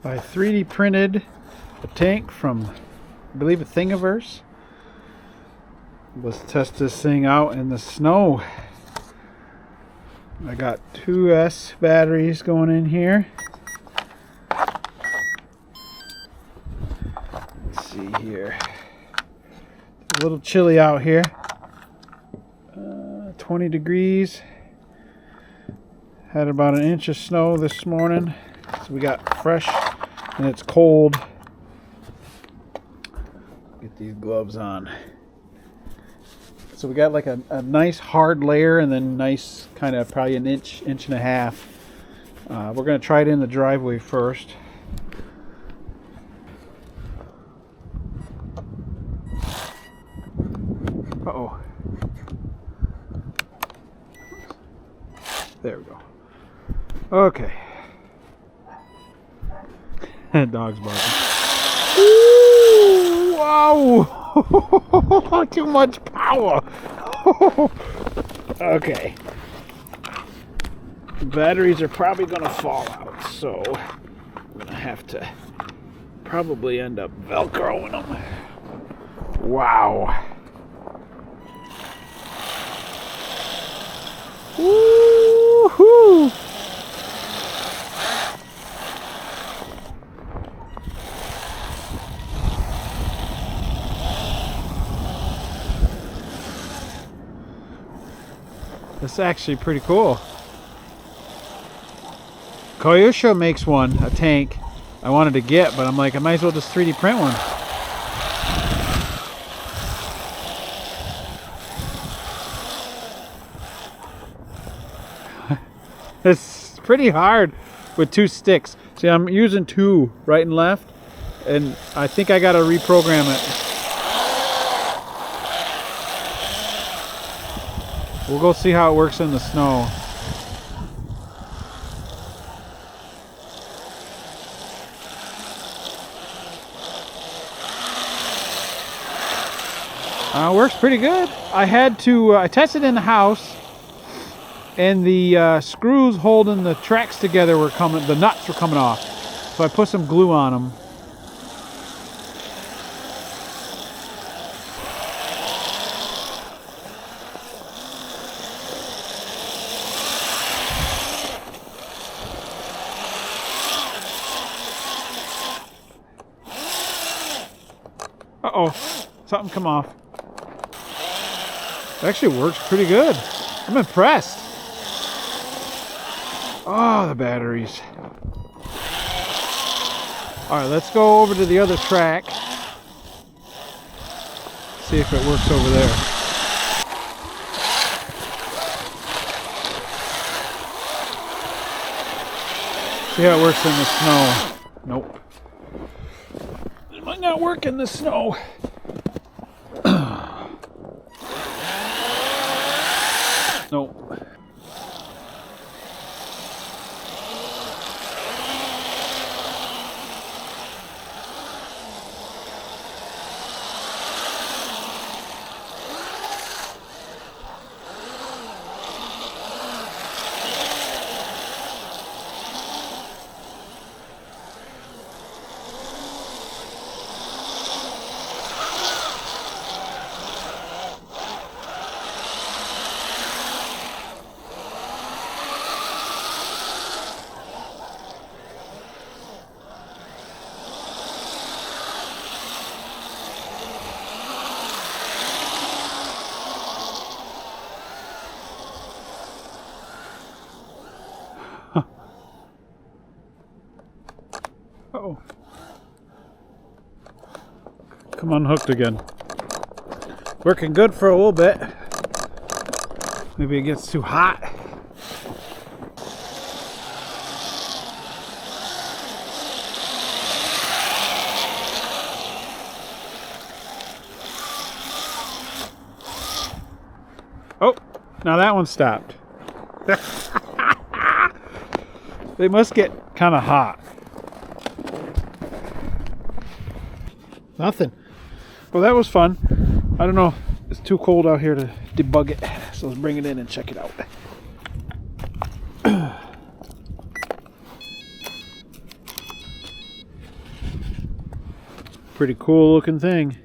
I 3D printed a tank from, I believe, a Thingiverse. Let's test this thing out in the snow. I got 2S batteries going in here. Let's see here. It's a little chilly out here. 20 degrees. Had about an inch of snow this morning. So we got fresh and it's cold. Get these gloves on. So we got like a nice hard layer and then nice kind of probably an inch and a half. We're going to try it in the driveway first. Uh-oh. There we go. Okay. That dog's barking. Ooh, wow! Too much power. Okay. The batteries are probably going to fall out, so I'm going to have to probably end up Velcroing them. Wow. Woo-hoo! That's actually pretty cool. Koyusha makes one, a tank I wanted to get, but I'm like, I might as well just 3D print one. It's pretty hard with 2 sticks. See, I'm using 2 right and left, and I think I gotta reprogram it. We'll go see how it works in the snow. Works pretty good. I tested in the house, and the screws holding the tracks together the nuts were coming off. So I put some glue on them. Uh-oh, something come off. It actually works pretty good. I'm impressed. Oh, the batteries. All right, let's go over to the other track. See if it works over there. See how it works in the snow. Nope. It might not work in the snow. Nope. Uh-oh. Come unhooked again. Working good for a little bit. Maybe it gets too hot. Oh, now that one stopped. They must get kind of hot. Nothing. Well, that was fun. I don't know. It's too cold out here to debug it. So let's bring it in and check it out. Pretty cool looking thing.